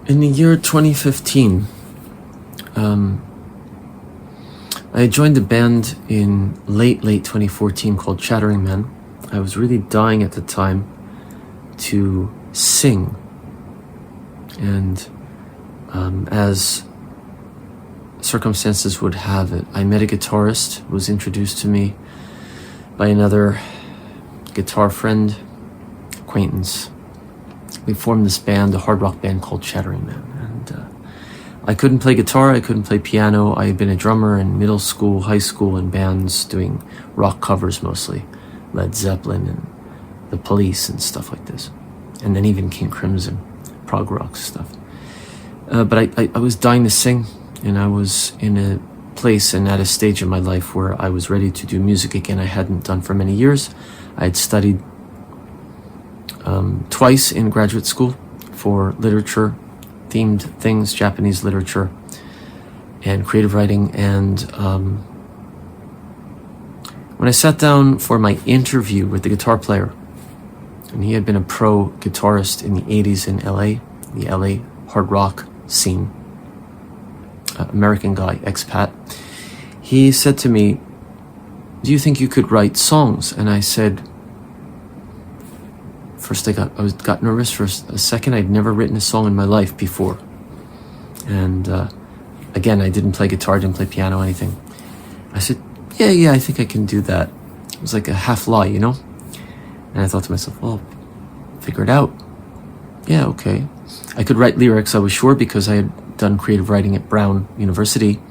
In the year 2015, I joined a band in late 2014 called Chattering Men. I was really dying at the time to sing. And as circumstances would have it, I met a guitarist who was introduced to me by another guitar friend, acquaintance. We formed this band, a hard rock band called Chattering Men. And I couldn't play guitar, I couldn't play piano. I had been a drummer in middle school, high school, in bands doing rock covers mostly. Led Zeppelin and The Police and stuff like this. And then even King Crimson, prog rock stuff. But I was dying to sing, and I was in a place and at a stage in my life where I was ready to do music again. I hadn't done for many years. I had studied twice in graduate school for literature, themed things, Japanese literature, and creative writing. And when I sat down for my interview with the guitar player, and he had been a pro guitarist in the 80s in LA, the LA hard rock scene, American guy, expat, he said to me, "Do you think you could write songs?" And I said, first I got nervous for a second. I'd never written a song in my life before. And again, I didn't play guitar, didn't play piano, anything. I said, yeah, I think I can do that. It was like a half lie, you know? And I thought to myself, well, figure it out. Yeah, okay. I could write lyrics, I was sure, because I had done creative writing at Brown University.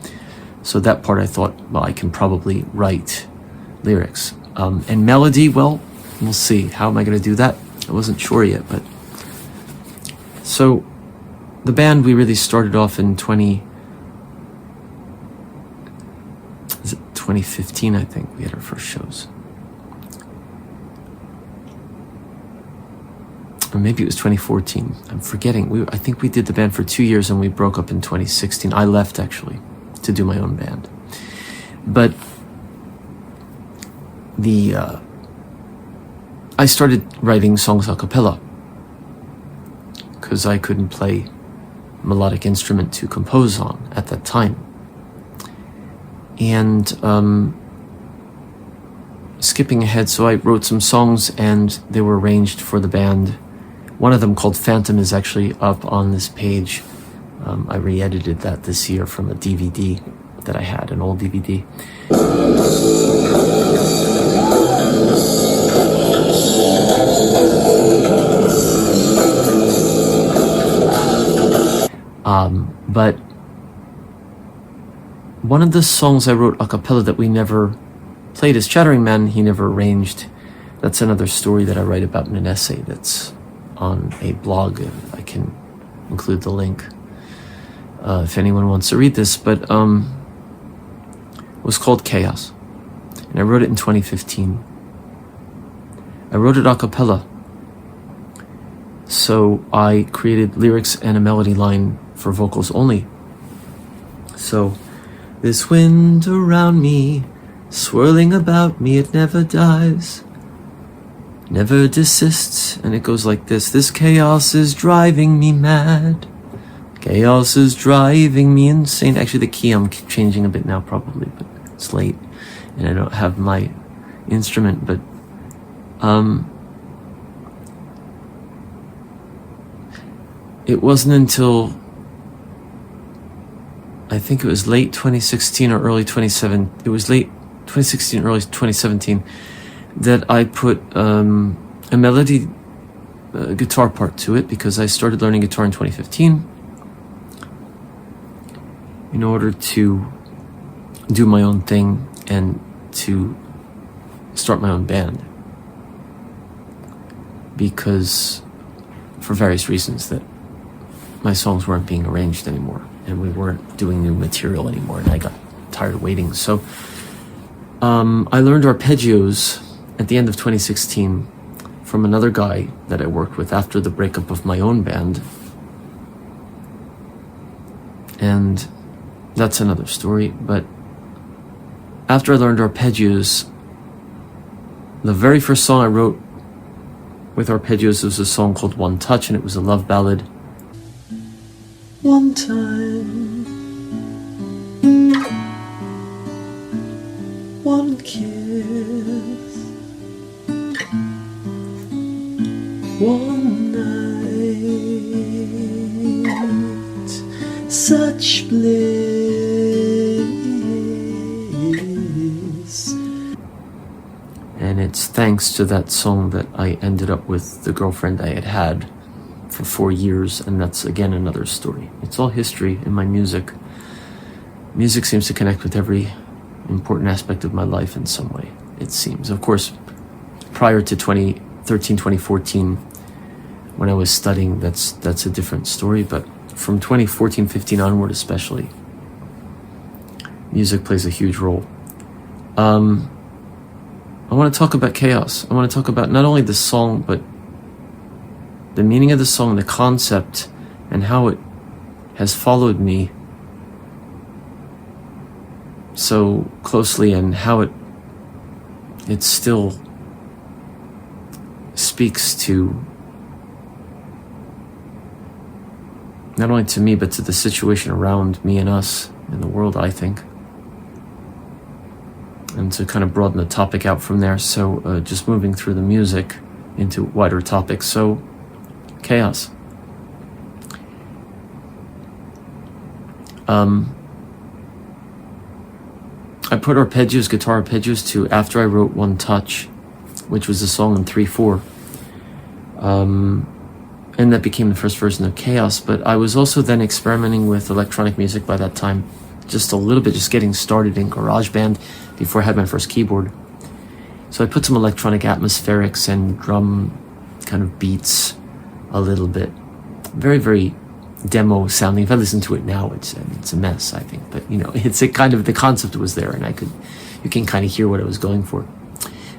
So that part I thought, well, I can probably write lyrics. And melody, well, we'll see. How am I going to do that? I wasn't sure yet, but... So, the band, we really started off in 2015, I think, we had our first shows. Or maybe it was 2014. I'm forgetting. I think we did the band for 2 years and we broke up in 2016. I left, actually, to do my own band. But I started writing songs a cappella because I couldn't play melodic instrument to compose on at that time. And skipping ahead, so I wrote some songs and they were arranged for the band. One of them, called Phantom, is actually up on this page. I re-edited that this year from a DVD that I had, an old DVD. But one of the songs I wrote a cappella that we never played as Chattering Men, he never arranged. That's another story that I write about in an essay that's on a blog. I can include the link if anyone wants to read this. But it was called Chaos, and I wrote it in 2015. I wrote it a cappella, so I created lyrics and a melody line for vocals only. So, this wind around me, swirling about me, it never dies, never desists, and it goes like this. This chaos is driving me mad. Chaos is driving me insane. Actually, the key I'm changing a bit now, probably, but it's late, and I don't have my instrument, but it wasn't until I think it was late 2016 or early 2017. It was late 2016, early 2017 that I put a melody guitar part to it, because I started learning guitar in 2015 in order to do my own thing and to start my own band, because for various reasons that my songs weren't being arranged anymore and we weren't doing new material anymore, and I got tired of waiting. So I learned arpeggios at the end of 2016 from another guy that I worked with after the breakup of my own band, and that's another story. But after I learned arpeggios, the very first song I wrote with arpeggios was a song called One Touch, and it was a love ballad. one time, one kiss, one night, such bliss. And it's thanks to that song that I ended up with the girlfriend I had had for 4 years, and that's again another story. It's all history in my music. Music seems to connect with every important aspect of my life in some way, it seems. Of course, prior to 2013, 2014, when I was studying, that's a different story, but from 2014, 15 onward especially, music plays a huge role. I want to talk about chaos. I want to talk about not only the song, but the meaning of the song, the concept, and how it has followed me so closely, and how it still speaks to not only to me, but to the situation around me and us in the world, I think. And to kind of broaden the topic out from there. So just moving through the music into wider topics. So chaos. I put arpeggios, guitar arpeggios, to after I wrote One Touch, which was a song in 3/4. And that became the first version of Chaos. But I was also then experimenting with electronic music by that time, just a little bit, just getting started in GarageBand before I had my first keyboard. So I put some electronic atmospherics and drum kind of beats a little bit. Very, very demo sounding. If I listen to it now, it's a mess, I think. But you know, it's a kind of, the concept was there, and you can kind of hear what I was going for.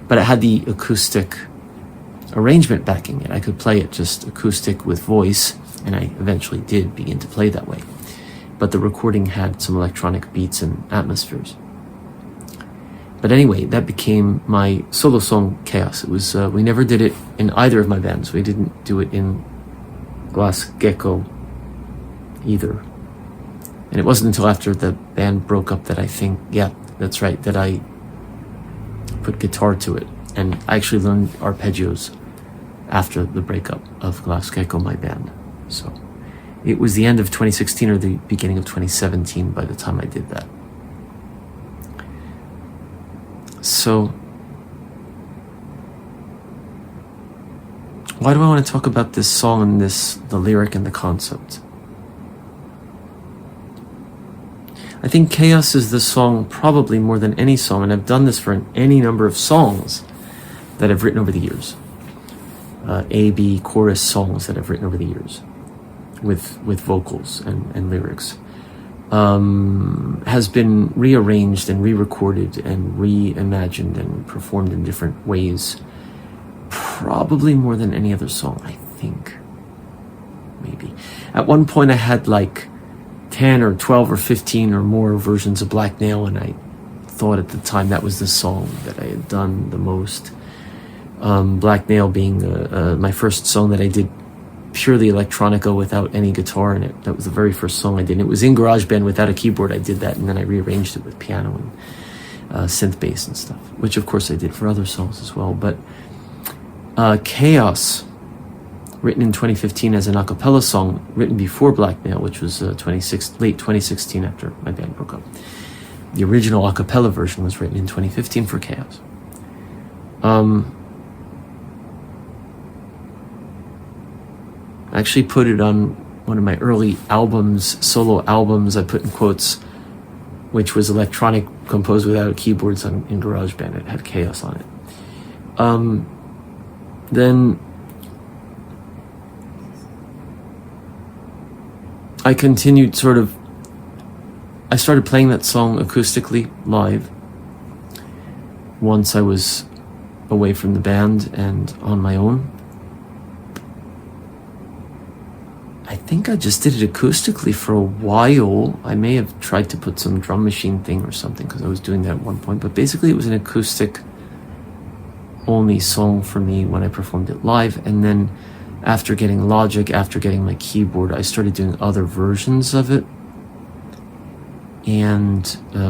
But it had the acoustic arrangement backing it. I could play it just acoustic with voice, and I eventually did begin to play that way. But the recording had some electronic beats and atmospheres. But anyway, that became my solo song, Chaos. It was, we never did it in either of my bands. We didn't do it in Glass Gecko either. And it wasn't until after the band broke up that I think, yeah, that's right, that I put guitar to it. And I actually learned arpeggios after the breakup of Glass Gecko, my band. So it was the end of 2016 or the beginning of 2017 by the time I did that. So why do I want to talk about this song and the lyric and the concept? I think Chaos is the song probably more than any song, and I've done this for any number of songs that I've written over the years. A-B chorus songs that I've written over the years with vocals and lyrics. Has been rearranged and re-recorded and reimagined and performed in different ways. Probably more than any other song, I think. Maybe. At one point I had like 10 or 12 or 15 or more versions of Black Nail, and I thought at the time that was the song that I had done the most. Black Nail being my first song that I did purely electronica without any guitar in it. That was the very first song I did. It was in GarageBand without a keyboard. I did that, and then I rearranged it with piano and synth bass and stuff, which of course I did for other songs as well. But Chaos, written in 2015 as an a cappella song, written before Black Nail, which was late 2016 after my band broke up. The original a cappella version was written in 2015 for Chaos. I actually put it on one of my early albums, solo albums, I put in quotes, which was electronic composed without keyboards in GarageBand. It had Chaos on it. Then I continued I started playing that song acoustically live once I was away from the band and on my own. I think I just did it acoustically for a while. I may have tried to put some drum machine thing or something because I was doing that at one point, but basically it was an acoustic only song for me when I performed it live. And then after getting Logic, after getting my keyboard, I started doing other versions of it. And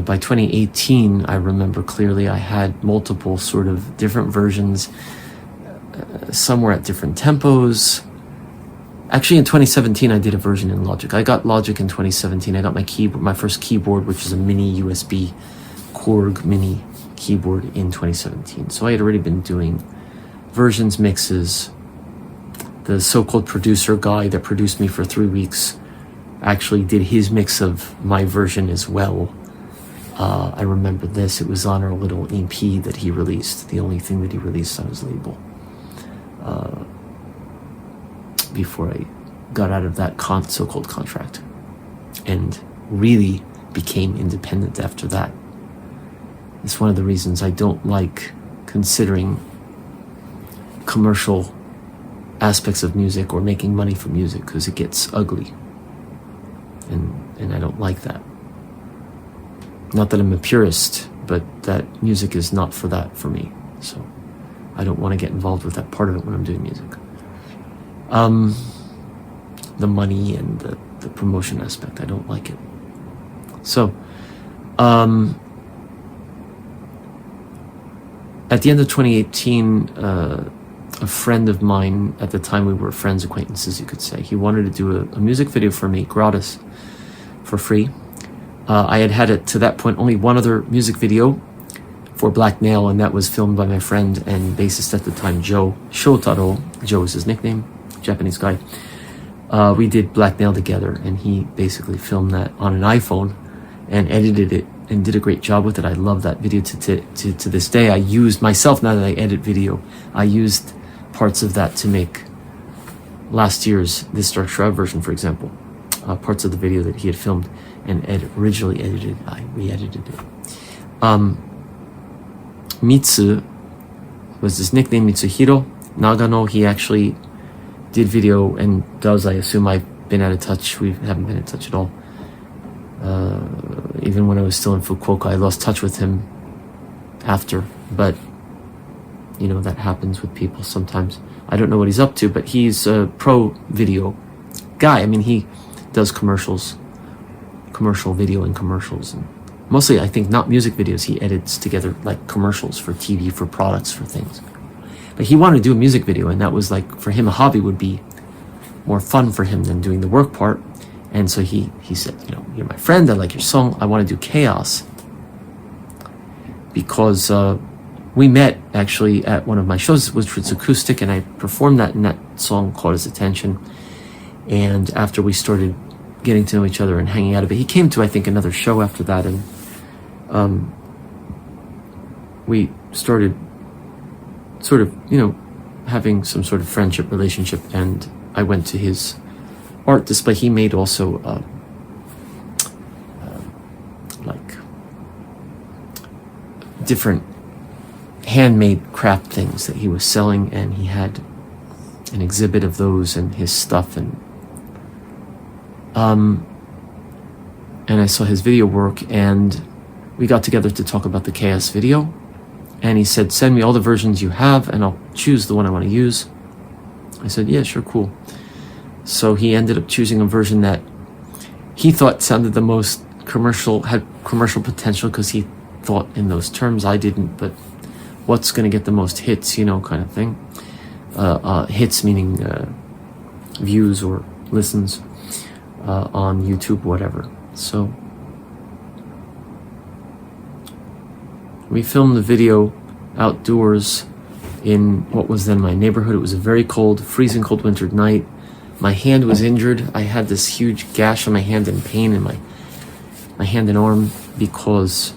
by 2018, I remember clearly I had multiple sort of different versions. Some were at different tempos. Actually, in 2017, I did a version in Logic. I got Logic in 2017. I got my first keyboard, which is a mini USB Korg mini keyboard, in 2017. So I had already been doing versions, mixes. The so-called producer guy that produced me for 3 weeks actually did his mix of my version as well. I remember this. It was on our little EP that he released, the only thing that he released on his label, before I got out of that so-called contract and really became independent after that. It's one of the reasons I don't like considering commercial aspects of music or making money from music, because it gets ugly, and I don't like that. Not that I'm a purist, but that music is not for that for me, so I don't want to get involved with that part of it when I'm doing music. The money and the promotion aspect, I don't like it. So at the end of 2018, a friend of mine, at the time we were friends, acquaintances you could say, he wanted to do a music video for me, gratis, for free. I had it to that point only one other music video for Black Nail, and that was filmed by my friend and bassist at the time, Joe Shotaro. Joe is his nickname, Japanese guy. We did Black Nail together, and he basically filmed that on an iPhone and edited it and did a great job with it. I love that video to this day. I used myself, now that I edit video, I used parts of that to make last year's This Dark Shroud version, for example. Parts of the video that he had filmed and originally edited, I re-edited it. Mitsu was his nickname, Mitsuhiro Nagano. He actually did video and does, I assume. I've been out of touch. We haven't been in touch at all. Even when I was still in Fukuoka, I lost touch with him after, but you know, that happens with people sometimes. I don't know what he's up to, but he's a pro video guy. I mean, he does commercial video and commercials, and mostly, I think, not music videos. He edits together like commercials for TV, for products, for things. But he wanted to do a music video, and that was like, for him, a hobby would be more fun for him than doing the work part. And so he said, you know, you're my friend, I like your song, I want to do Chaos. Because we met actually at one of my shows, which was acoustic, and I performed that, and that song caught his attention. And after we started getting to know each other and hanging out a bit, he came to, I think, another show after that, and we started sort of, you know, having some sort of friendship relationship, and I went to his art display. He made also like different handmade craft things that he was selling, and he had an exhibit of those and his stuff, and I saw his video work, and we got together to talk about the Chaos video, and he said, send me all the versions you have and I'll choose the one I want to use. I said, yeah, sure, cool. So he ended up choosing a version that he thought sounded the most commercial, had commercial potential, because he thought in those terms. I didn't, but what's going to get the most hits, you know, kind of thing. Hits meaning views or listens on YouTube, whatever. So we filmed the video outdoors in what was then my neighborhood. It was a very cold, freezing cold winter night. My hand was injured. I had this huge gash on my hand and pain in my hand and arm because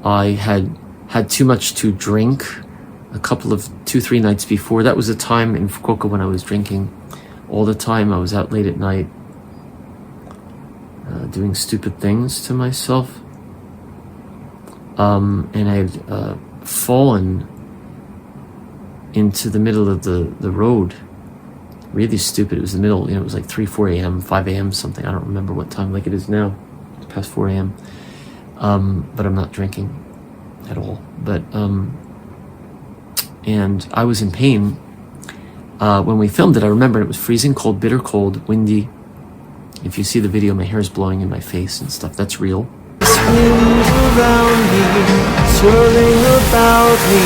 I had too much to drink a couple of 2-3 nights before. That was a time in Fukuoka when I was drinking all the time. I was out late at night doing stupid things to myself. And I had fallen into the middle of the road. Really stupid. It was the middle, you know, it was like 3-4 a.m., 5 a.m. something. I don't remember what time like it is now. It's past 4 a.m. But I'm not drinking at all. But and I was in pain, when we filmed it, I remember it was freezing cold, bitter cold, windy. If you see the video, my hair is blowing in my face and stuff. That's real. Wind around me, swirling about me,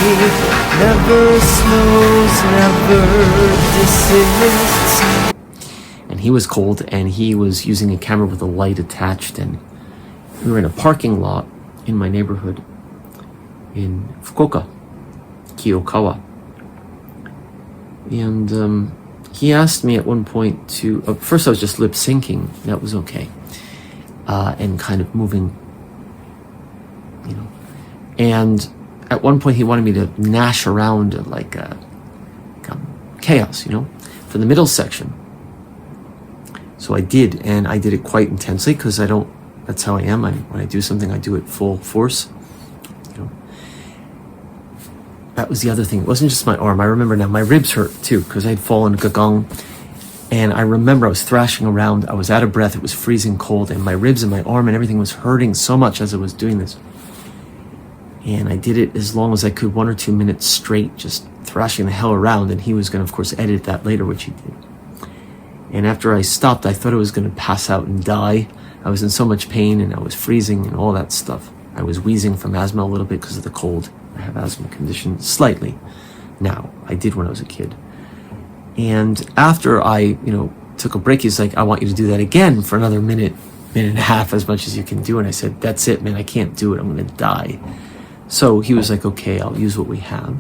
never slows, never desists. And he was cold, and he was using a camera with a light attached, and we were in a parking lot in my neighborhood in Fukuoka, Kiyokawa. And he asked me at one point to, first I was just lip syncing, that was okay, and kind of moving, you know. And at one point he wanted me to gnash around like chaos, you know, for the middle section. So I did, and I did it quite intensely because that's how I am. When I do something, I do it full force, you know. That was the other thing. It wasn't just my arm. I remember now, my ribs hurt too because I'd fallen gagong. And I remember I was thrashing around. I was out of breath. It was freezing cold, and my ribs and my arm and everything was hurting so much as I was doing this. And I did it as long as I could, 1 or 2 minutes straight, just thrashing the hell around. And he was going to, of course, edit that later, which he did. And after I stopped, I thought I was going to pass out and die. I was in so much pain, and I was freezing and all that stuff. I was wheezing from asthma a little bit because of the cold. I have asthma condition slightly now. I did when I was a kid. And after I, took a break, he's like, I want you to do that again for another minute and a half, as much as you can do. And I said, that's it, man. I can't do it. I'm going to die. So he was like, okay, I'll use what we have.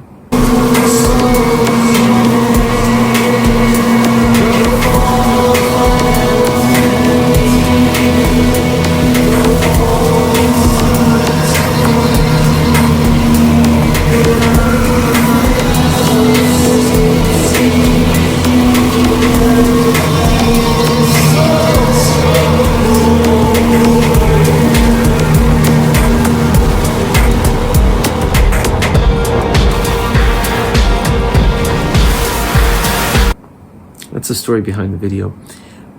That's the story behind the video.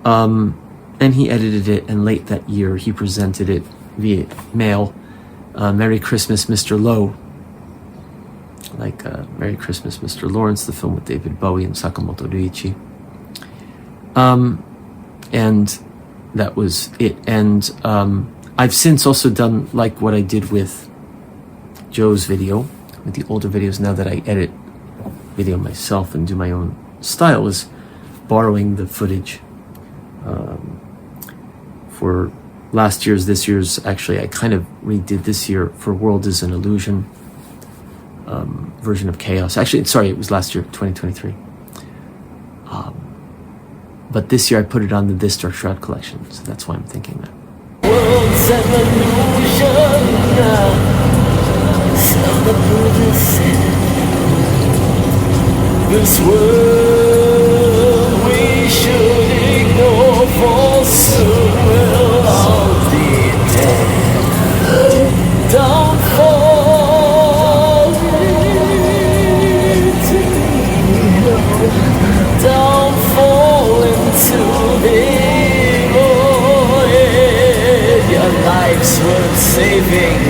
And he edited it, and late that year he presented it via mail. Merry Christmas, Mr. Lowe. Like Merry Christmas, Mr. Lawrence, the film with David Bowie and Sakamoto Ryuichi. And that was it. And I've since also done like what I did with Joe's video, with the older videos, now that I edit video myself and do my own style, is borrowing the footage for last year's, this year's. Actually, I kind of redid this year for World is an Illusion version of Chaos. Actually, sorry, it was last year, 2023. But this year I put it on the This Dark Shroud collection, so that's why I'm thinking that. World's an illusion, so the Buddha said. This world we should ignore, for soon we'll all be dead. Don't fall into, don't fall into the void. Your life's worth saving.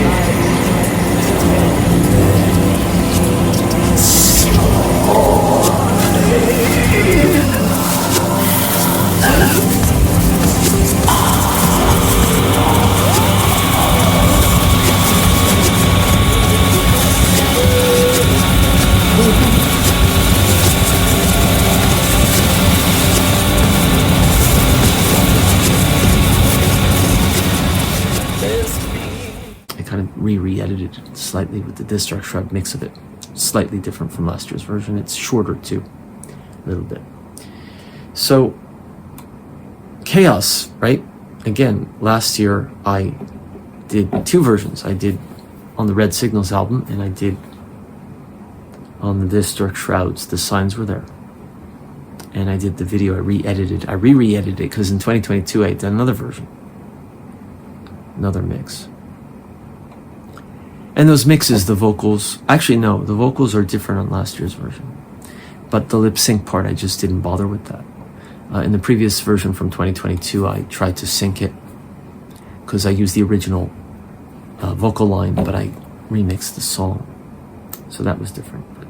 Re-edited it slightly with the This Dark Shroud mix of it. Slightly different from last year's version. It's shorter too, a little bit. So, Chaos, right? Again, last year I did 2 versions. I did on the Red Signals album, and I did on the This Dark Shrouds. The signs were there. And I did the video, I re-edited. I re-edited it because in 2022 I had done another version. Another mix. And those mixes, the vocals, actually no, the vocals are different on last year's version. But the lip sync part, I just didn't bother with that. In the previous version from 2022, I tried to sync it because I used the original vocal line, but I remixed the song. So that was different. But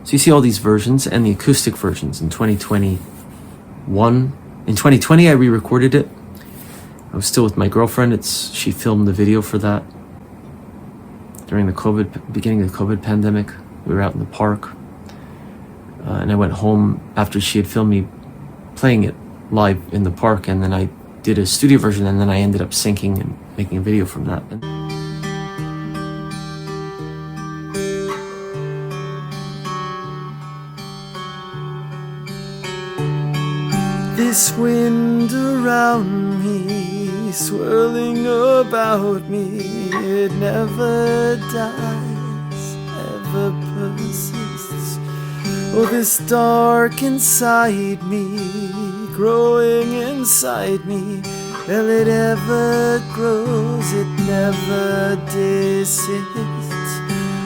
So you see all these versions and the acoustic versions in 2021. In 2020, I re-recorded it. I was still with my girlfriend. She filmed the video for that. During the beginning of the COVID pandemic, we were out in the park. And I went home after she had filmed me playing it live in the park, and then I did a studio version, and then I ended up syncing and making a video from that. This wind around me, swirling about me, it never dies, ever persists. Oh, this dark inside me, growing inside me, well, it ever grows, it never desists.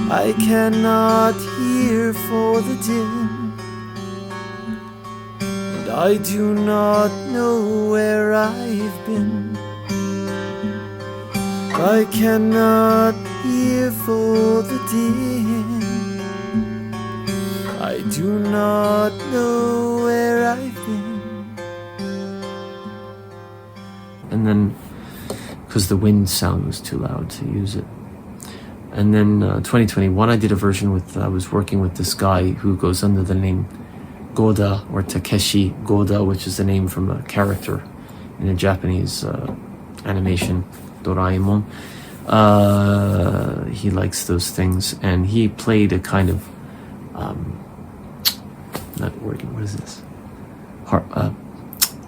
I cannot hear for the din, I do not know where I've been. I cannot hear for the din, I do not know where I've been. And then, because the wind sound was too loud to use it. And then 2021, I did a version I was working with this guy who goes under the name Goda, or Takeshi Goda, which is the name from a character in a Japanese animation, Doraemon. He likes those things, and he played a kind of not organ. What is this?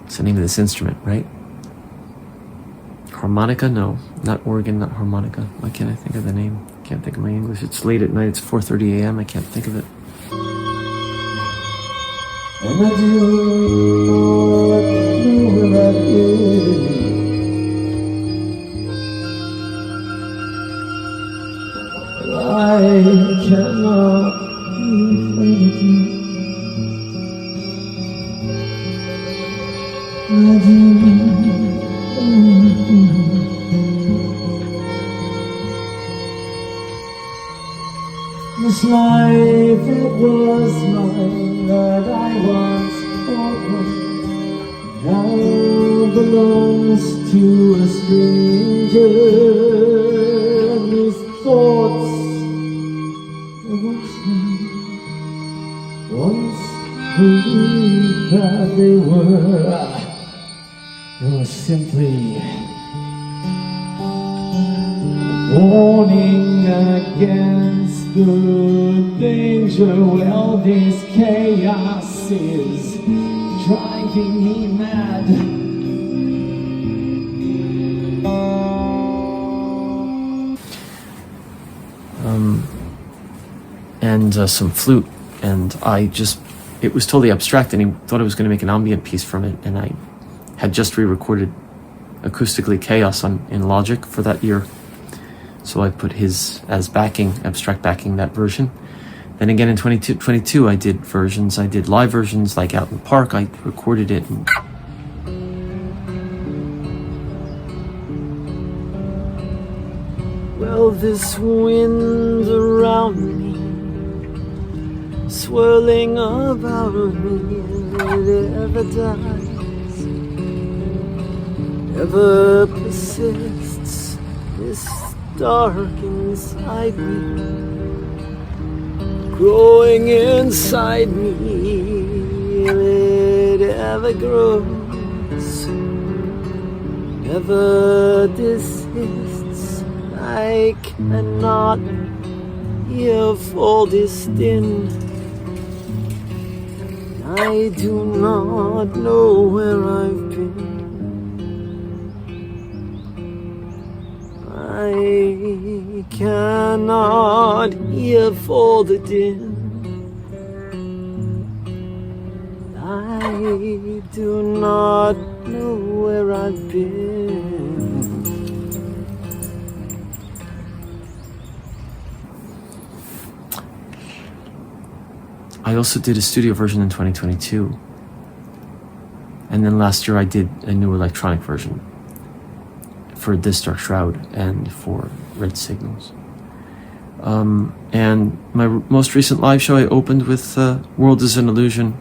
It's the name of this instrument, right? Harmonica? No, not organ, not harmonica. Why can't I think of the name? Can't think of my English. It's late at night. It's 4:30 a.m. I can't think of it. And I do not know where I've been. I cannot this life that was mine, that I once opened, now belongs to a stranger. These thoughts of once believed that they were simply warning against the danger. Well, this chaos is driving me mad. And some flute, and it was totally abstract, and he thought I was going to make an ambient piece from it, and I had just re-recorded acoustically Chaos in Logic for that year. So I put his as backing, abstract backing, that version. Then again in 2022, I did versions. I did live versions, like out in the park. I recorded it. Well, this wind around me, swirling about me, it ever dies, ever persists. This dark inside me, growing inside me, it ever grows, never desists. I cannot hear for this din, I do not know where I've been. I cannot hear for the din, I do not know where I've been. I also did a studio version in 2022. And then last year I did a new electronic version for This Dark Shroud and for Red Signals. And my most recent live show, I opened with World is an Illusion,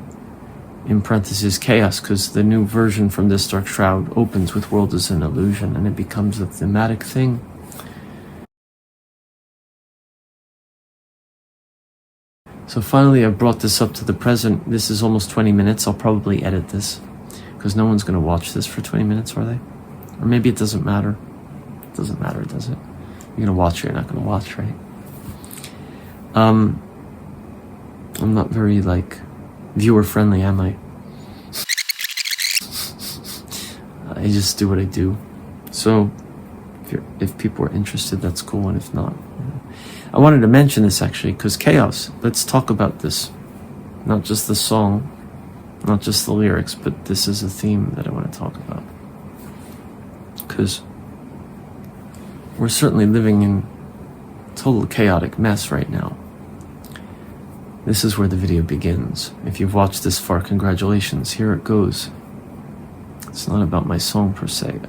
in parentheses, chaos, because the new version from This Dark Shroud opens with World is an Illusion, and it becomes a thematic thing. So finally, I've brought this up to the present. This is almost 20 minutes. I'll probably edit this, because no one's going to watch this for 20 minutes, are they? Or maybe it doesn't matter. It doesn't matter, does it? You're going to watch or you're not going to watch, right? I'm not very, viewer-friendly, am I? I just do what I do. So, if people are interested, that's cool, and if not... I wanted to mention this, actually, because chaos. Let's talk about this. Not just the song, not just the lyrics, but this is a theme that I want to talk about. Because we're certainly living in total chaotic mess right now. This is where the video begins. If you've watched this far, congratulations. Here it goes. It's not about my song per se.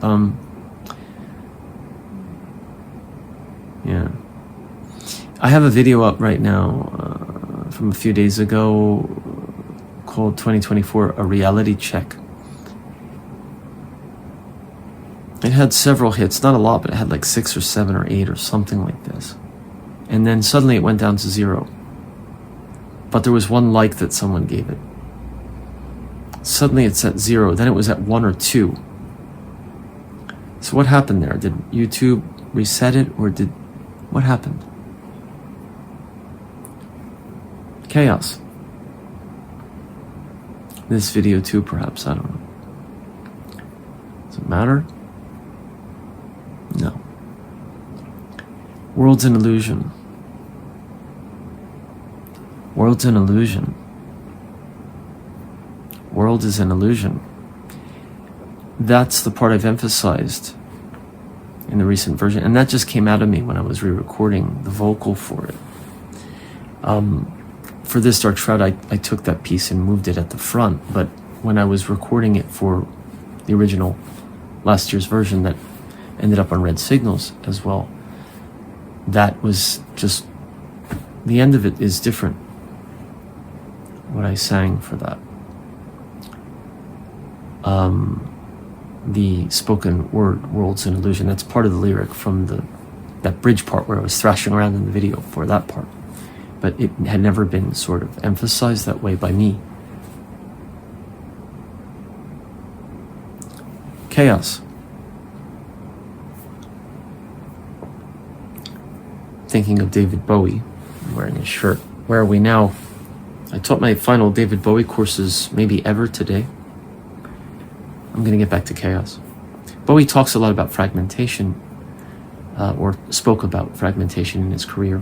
Yeah. I have a video up right now from a few days ago called 2024 A Reality Check. It had several hits, not a lot, but it had 6 or 7 or 8 or something like this. And then suddenly it went down to 0. But there was one like that someone gave it. Suddenly it's at 0, then it was at 1 or 2. So what happened there? Did YouTube reset it, or what happened? Chaos. This video too, perhaps, I don't know. Does it matter? No. World's an illusion. World's an illusion. World is an illusion. That's the part I've emphasized in the recent version, and that just came out of me when I was re-recording the vocal for it. For This Dark Shroud, I took that piece and moved it at the front, but when I was recording it for the original last year's version that ended up on Red Signals as well, that was just, the end of it is different, what I sang for that. The spoken word, World's an Illusion, that's part of the lyric from that bridge part where I was thrashing around in the video for that part. But it had never been sort of emphasized that way by me. Chaos. Thinking of David Bowie, wearing his shirt. Where are we now? I taught my final David Bowie courses maybe ever today. I'm going to get back to chaos. Bowie talks a lot about fragmentation, or spoke about fragmentation in his career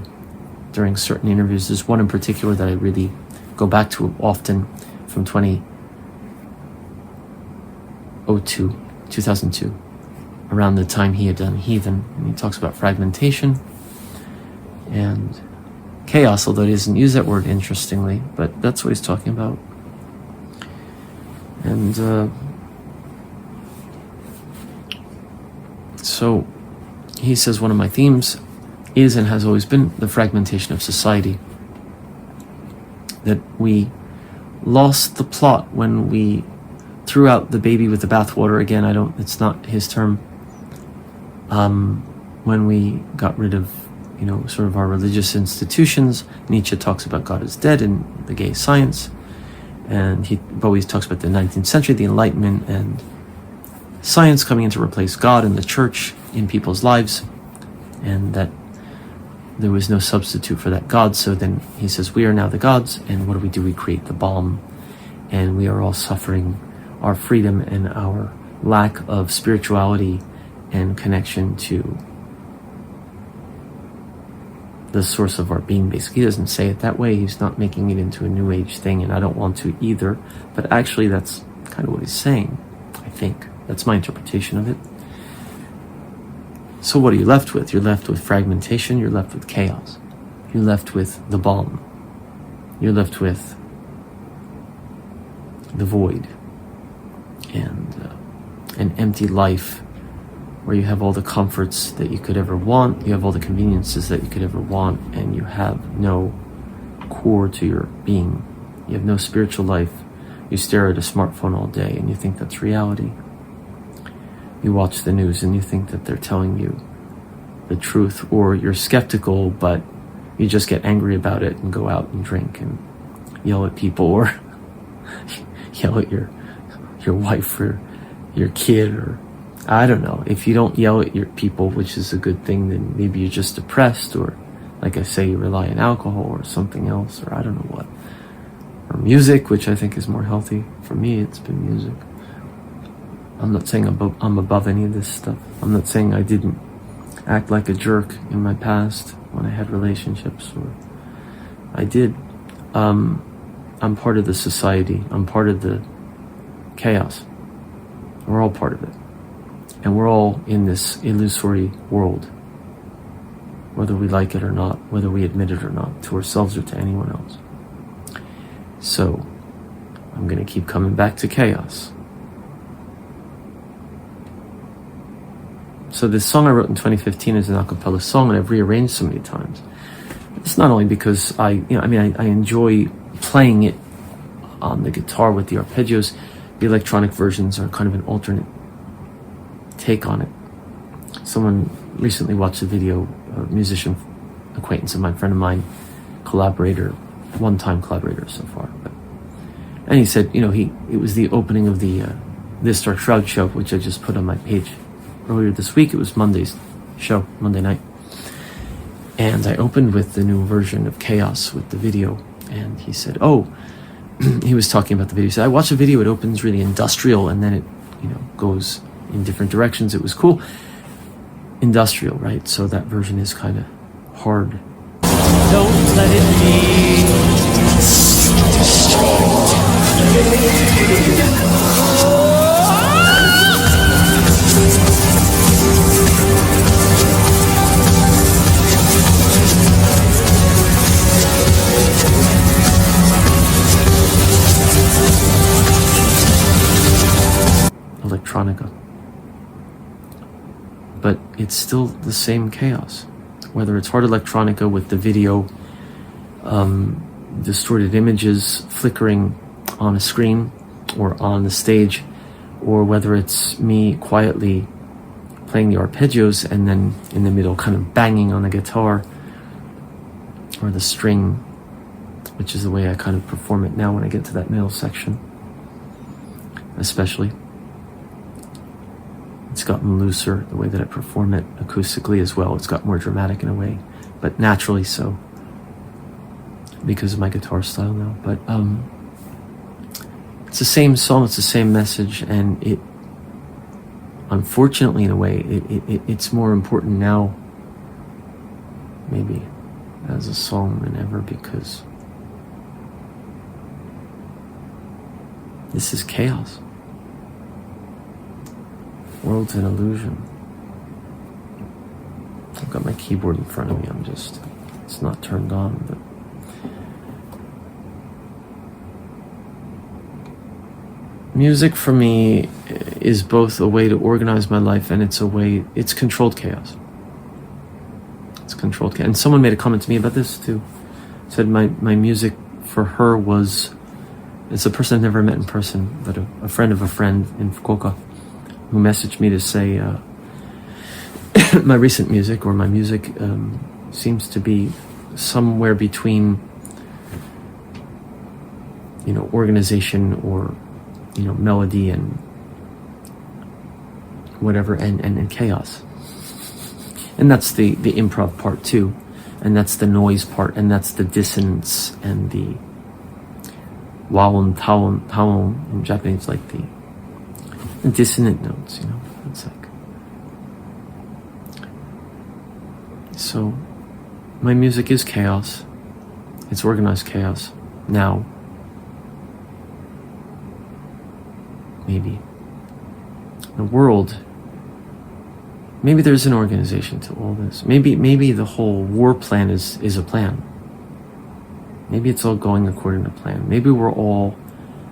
during certain interviews. There's one in particular that I really go back to often from 2002, around the time he had done Heathen. And he talks about fragmentation and chaos, although he doesn't use that word, interestingly, but that's what he's talking about. And so he says one of my themes is and has always been the fragmentation of society. That we lost the plot when we threw out the baby with the bathwater. Again, it's not his term. When we got rid of, sort of our religious institutions. Nietzsche talks about God is dead in the gay science. And Bowie talks about the 19th century, the Enlightenment, and science coming in to replace God and the church in people's lives. And that there was no substitute for that God. So then he says, we are now the gods, and what do? We create the bomb, and we are all suffering our freedom and our lack of spirituality and connection to the source of our being. Basically, he doesn't say it that way. He's not making it into a new age thing, and I don't want to either. But actually, that's kind of what he's saying, I think. That's my interpretation of it. So what are you left with? You're left with fragmentation. You're left with chaos. You're left with the bomb. You're left with the void and an empty life where you have all the comforts that you could ever want, you have all the conveniences that you could ever want, and you have no core to your being. You have no spiritual life. You stare at a smartphone all day and you think that's reality. You watch the news and you think that they're telling you the truth, or you're skeptical, but you just get angry about it and go out and drink and yell at people, or yell at your wife or your kid, or I don't know. If you don't yell at your people, which is a good thing, then maybe you're just depressed, or like I say, you rely on alcohol or something else, or I don't know what. Or music, which I think is more healthy. For me, it's been music. I'm not saying I'm above any of this stuff. I'm not saying I didn't act like a jerk in my past when I had relationships, or I did. I'm part of the society. I'm part of the chaos. We're all part of it. And we're all in this illusory world, whether we like it or not, whether we admit it or not, to ourselves or to anyone else. So, I'm going to keep coming back to chaos. So this song I wrote in 2015 is an a cappella song, and I've rearranged so many times. It's not only because I enjoy playing it on the guitar with the arpeggios. The electronic versions are kind of an alternate take on it. Someone recently watched a video, a musician acquaintance of mine, friend of mine, collaborator, one-time collaborator so far. And he said, it was the opening of the This Dark Shroud show, which I just put on my page earlier this week. It was Monday's show, Monday night. And I opened with the new version of Chaos with the video. And he said, he was talking about the video. He said, I watched the video, it opens really industrial, and then it, goes in different directions. It was cool. Industrial, right? So that version is kind of hard. Don't let it be. Electronica. But it's still the same chaos. Whether it's hard electronica with the video, distorted images flickering on a screen or on the stage, or whether it's me quietly playing the arpeggios and then in the middle kind of banging on the guitar or the string, which is the way I kind of perform it now when I get to that middle section, especially. It's gotten looser, the way that I perform it acoustically as well. It's got more dramatic in a way, but naturally so, because of my guitar style now. But it's the same song, it's the same message, and it, unfortunately in a way, it's more important now, maybe, as a song than ever, because this is chaos. World's an illusion. I've got my keyboard in front of me. It's not turned on, but music for me is both a way to organize my life, and it's controlled chaos. It's controlled chaos. And someone made a comment to me about this too. Said my music for her it's a person I've never met in person, but a friend of a friend in Fukuoka, who messaged me to say my recent music, or my music, seems to be somewhere between, organization or, melody and whatever, and chaos. And that's the improv part too, and that's the noise part, and that's the dissonance, and the wawon, tawon in Japanese, like the dissonant notes, it's like. So my music is chaos. It's organized chaos now. Maybe the world, maybe there's an organization to all this. Maybe the whole war plan is a plan. Maybe it's all going according to plan. Maybe we're all,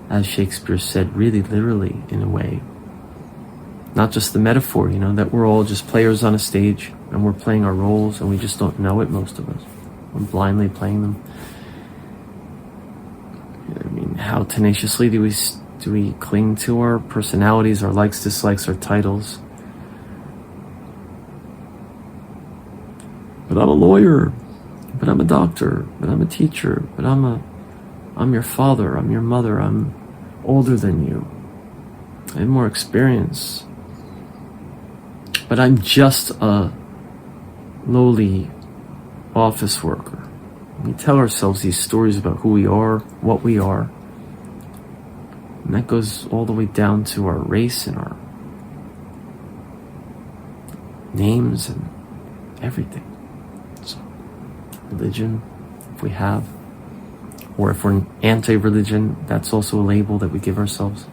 as Shakespeare said, really literally in a way, not just the metaphor, that we're all just players on a stage and we're playing our roles and we just don't know it, most of us. We're blindly playing them. I mean, how tenaciously do we cling to our personalities, our likes, dislikes, our titles? But I'm a lawyer, but I'm a doctor, but I'm a teacher, but I'm your father, I'm your mother, I'm older than you, I have more experience, but I'm just a lowly office worker. We tell ourselves these stories about who we are, what we are, and that goes all the way down to our race and our names and everything. So, religion, if we have, or if we're anti-religion, that's also a label that we give ourselves.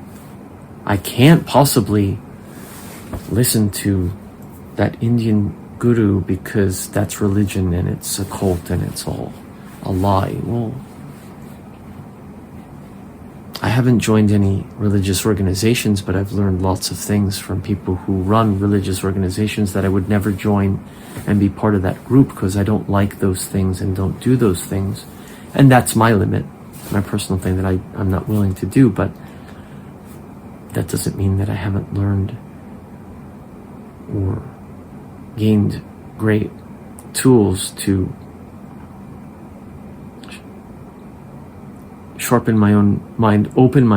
I can't possibly listen to that Indian guru because that's religion and it's a cult and it's all a lie. Well, I haven't joined any religious organizations, but I've learned lots of things from people who run religious organizations that I would never join and be part of that group because I don't like those things and don't do those things. And that's my limit, my personal thing that I'm not willing to do, but that doesn't mean that I haven't learned or gained great tools to sharpen my own mind, open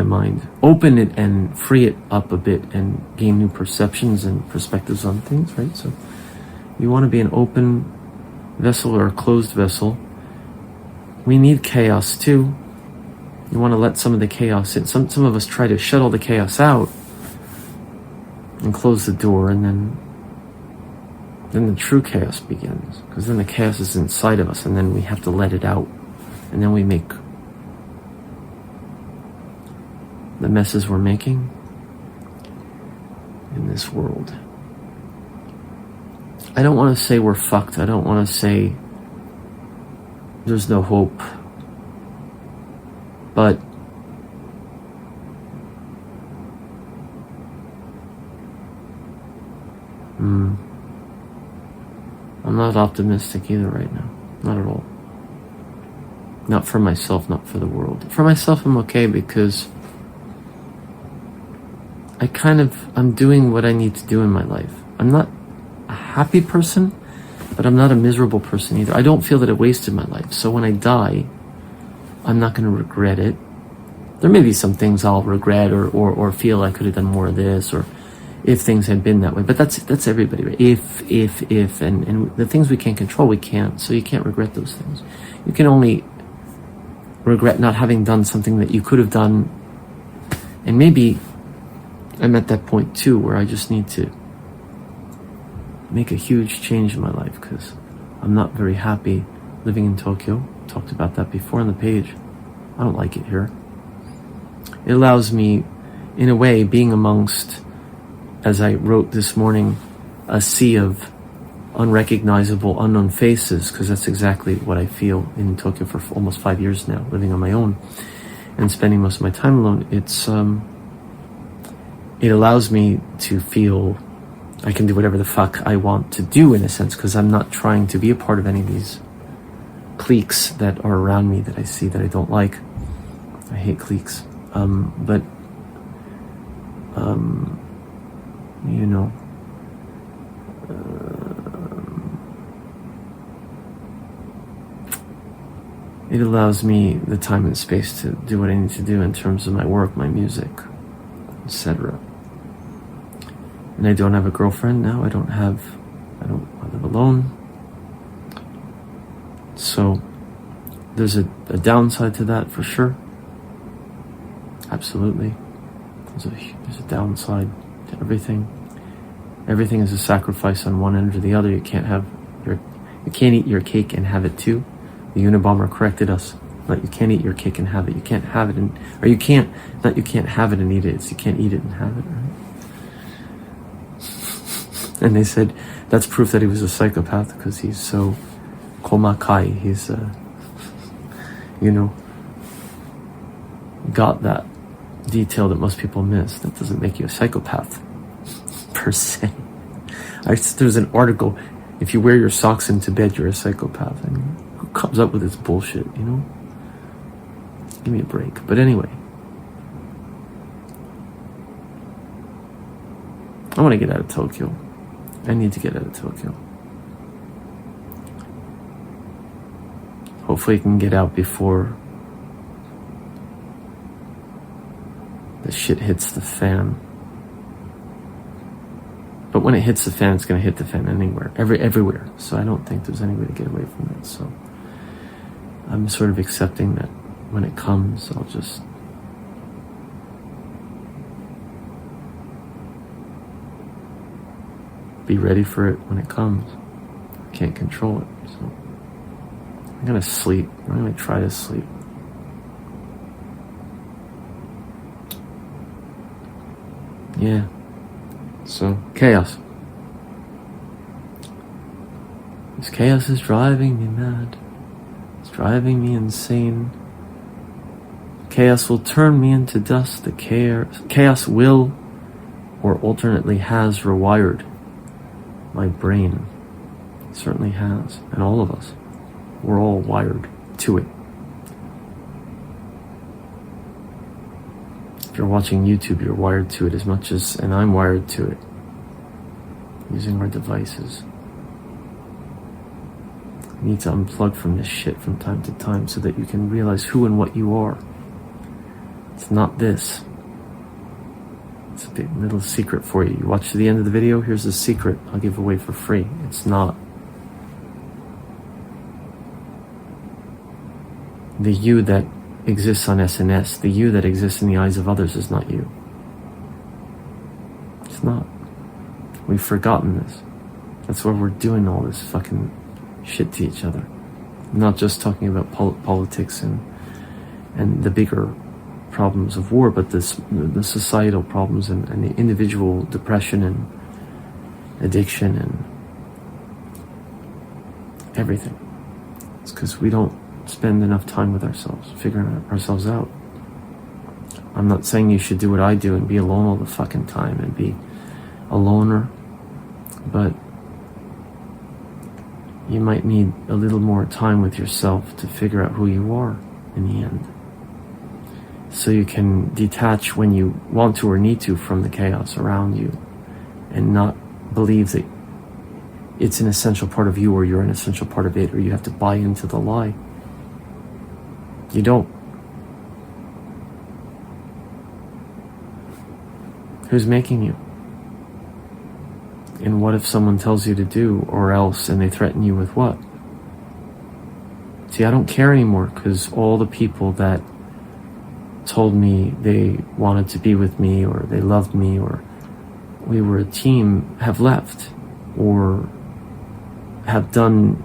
it and free it up a bit and gain new perceptions and perspectives on things, right? So you want to be an open vessel or a closed vessel. We need chaos too. You want to let some of the chaos in. Some of us try to shut all the chaos out and close the door, and then the true chaos begins, because then the chaos is inside of us and then we have to let it out, and then we make the messes we're making in this world. I don't want to say we're fucked. I don't want to say there's no hope. But I'm not optimistic either right now. Not at all. Not for myself, not for the world. For myself, I'm okay because I'm doing what I need to do in my life. I'm not a happy person, but I'm not a miserable person either. I don't feel that I wasted my life. So when I die, I'm not going to regret it. There may be some things I'll regret or feel I could have done more of this, or if things had been that way. But that's everybody, right? If, and the things we can't control, we can't. So you can't regret those things. You can only regret not having done something that you could have done. And maybe I'm at that point too, where I just need to make a huge change in my life because I'm not very happy living in Tokyo. Talked about that before on the page. I don't like it here. It allows me, in a way, being amongst, as I wrote this morning, a sea of unrecognizable, unknown faces, because that's exactly what I feel in Tokyo for almost 5 years now, living on my own and spending most of my time alone. It allows me to feel I can do whatever the fuck I want to do, in a sense, because I'm not trying to be a part of any of these cliques that are around me that I see that I don't like. I hate cliques. But it allows me the time and space to do what I need to do in terms of my work, my music, etc. And I don't have a girlfriend now. I live alone. So there's a downside to that for sure. Absolutely. There's a downside to everything. Everything is a sacrifice on one end or the other. You can't eat your cake and have it too. The Unabomber corrected us. Not you can't eat your cake and have it. You can't have it you can't have it and eat it. It's you can't eat it and have it, right? And they said that's proof that he was a psychopath because he's so komakai. He's got that detail that most people miss. That doesn't make you a psychopath. per se. There's an article, if you wear your socks into bed, you're a psychopath. I mean, who comes up with this bullshit, you know? Give me a break. But anyway, I want to get out of Tokyo. I need to get out of Tokyo. Hopefully I can get out before the shit hits the fan. But when it hits the fan, it's going to hit the fan everywhere. So I don't think there's any way to get away from it. So I'm sort of accepting that when it comes, I'll just be ready for it when it comes. I can't control it. So I'm going to sleep. I'm going to try to sleep. Yeah. So, chaos. This chaos is driving me mad. It's driving me insane. Chaos will turn me into dust. The chaos will, or alternately has, rewired my brain. It certainly has. And all of us. We're all wired to it. If you're watching YouTube, you're wired to it as much as, and I'm wired to it, using our devices. You need to unplug from this shit from time to time so that you can realize who and what you are. It's not this. It's a big little secret for you. You watch to the end of the video, here's the secret I'll give away for free. It's not. The you that exists on SNS, the you that exists in the eyes of others is not you. It's not. We've forgotten this. That's why we're doing all this fucking shit to each other. I'm not just talking about politics and the bigger problems of war, but the societal problems and the individual depression and addiction and everything. It's because we don't spend enough time with ourselves, figuring ourselves out. I'm not saying you should do what I do and be alone all the fucking time and be a loner, but you might need a little more time with yourself to figure out who you are in the end. So you can detach when you want to or need to from the chaos around you and not believe that it's an essential part of you or you're an essential part of it or you have to buy into the lie. You don't. Who's making you? And what if someone tells you to do or else and they threaten you with what? See, I don't care anymore because all the people that told me they wanted to be with me or they loved me or we were a team have left or have done,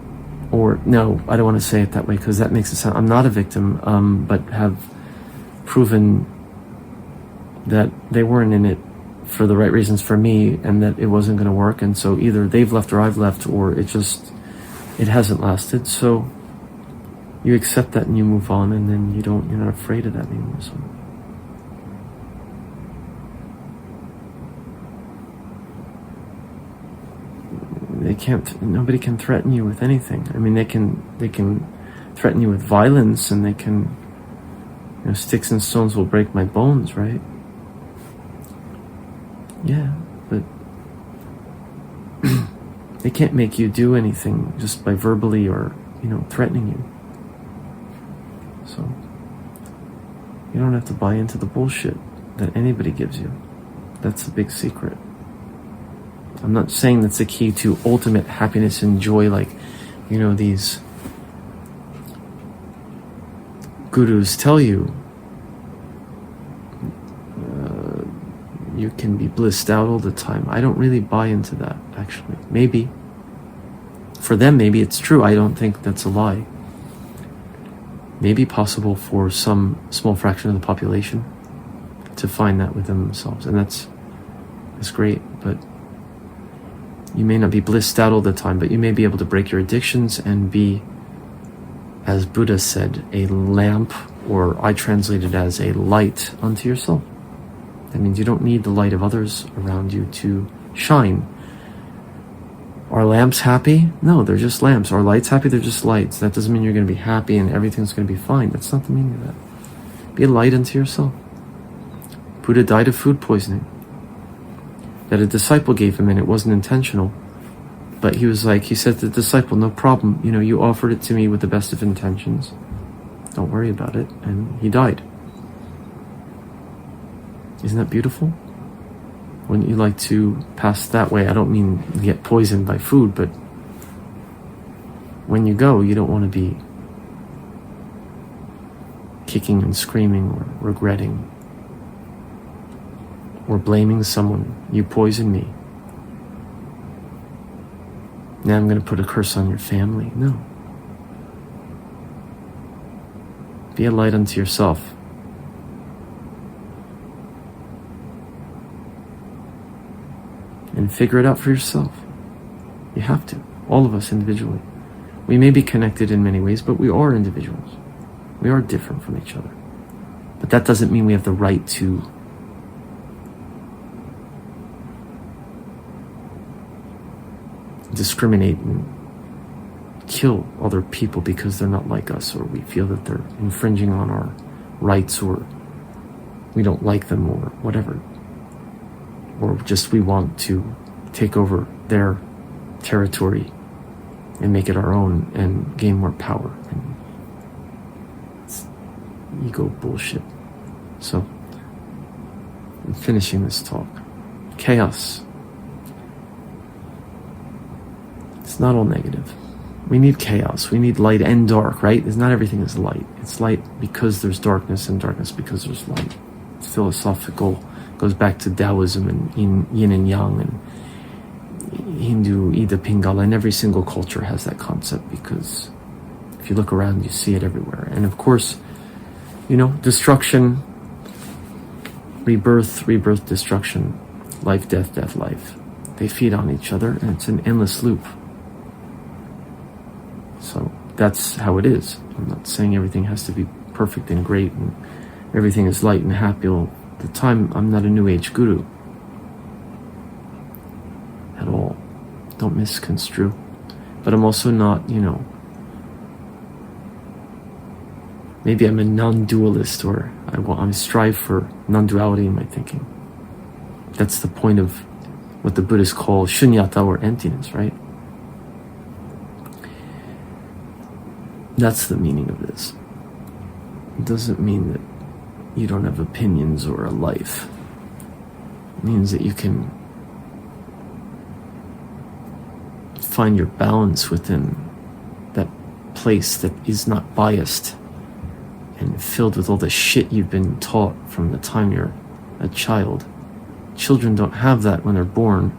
or no, I don't want to say it that way because that makes it sound, I'm not a victim, but have proven that they weren't in it for the right reasons for me and that it wasn't going to work. And so either they've left or I've left or it hasn't lasted. So you accept that and you move on and then you're not afraid of that anymore. So nobody can threaten you with anything. I mean, they can threaten you with violence and they can, sticks and stones will break my bones, right? Yeah, but they can't make you do anything just by verbally or, threatening you. So you don't have to buy into the bullshit that anybody gives you. That's the big secret. I'm not saying that's the key to ultimate happiness and joy like, these gurus tell you. You can be blissed out all the time. I don't really buy into that, actually. Maybe. For them, maybe it's true. I don't think that's a lie. Maybe possible for some small fraction of the population to find that within themselves. And that's great, but you may not be blissed out all the time, but you may be able to break your addictions and be, as Buddha said, a lamp, or I translate it as a light unto yourself. That means you don't need the light of others around you to shine. Are lamps happy? No, they're just lamps. Are lights happy? They're just lights. That doesn't mean you're going to be happy and everything's going to be fine. That's not the meaning of that. Be a light unto yourself. Buddha died of food poisoning that a disciple gave him, and it wasn't intentional. But he said to the disciple, no problem, you offered it to me with the best of intentions. Don't worry about it. And he died. Isn't that beautiful? Wouldn't you like to pass that way? I don't mean get poisoned by food, but when you go, you don't want to be kicking and screaming or regretting or blaming someone. You poisoned me. Now I'm going to put a curse on your family. No. Be a light unto yourself. And figure it out for yourself. You have to. All of us individually. We may be connected in many ways, but we are individuals. We are different from each other. But that doesn't mean we have the right to discriminate and kill other people because they're not like us, or we feel that they're infringing on our rights, or we don't like them, or whatever. Or just we want to take over their territory and make it our own and gain more power. And it's ego bullshit. So, I'm finishing this talk. Chaos. It's not all negative. We need chaos. We need light and dark, right? It's not everything is light. It's light because there's darkness, and darkness because there's light. It's philosophical. Goes back to Taoism and yin and yang and Hindu Ida Pingala, and every single culture has that concept, because if you look around, you see it everywhere. And of course, destruction, rebirth, destruction, life, death, life. They feed on each other, and it's an endless loop. So that's how it is. I'm not saying everything has to be perfect and great and everything is light and happy all the time. I'm not a New Age guru at all. Don't misconstrue. But I'm also not, maybe I'm a non-dualist, or I strive for non-duality in my thinking. That's the point of what the Buddhists call shunyata, or emptiness, right? That's the meaning of this. It doesn't mean that you don't have opinions or a life. It means that you can find your balance within that place that is not biased and filled with all the shit you've been taught from the time you're a child. Children don't have that when they're born.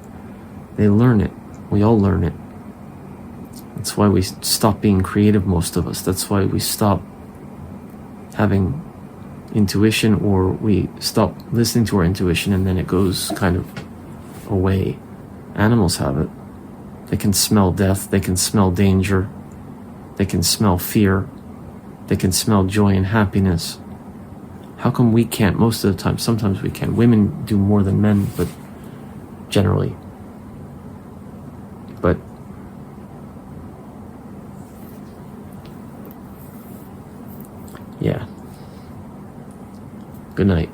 They learn it. We all learn it. That's why we stop being creative, most of us. That's why we stop having intuition, or we stop listening to our intuition, and then it goes kind of away. Animals have it. They can smell death. They can smell danger. They can smell fear. They can smell joy and happiness. How come we can't most of the time? Sometimes we can. Women do more than men, but generally. But yeah. Good night.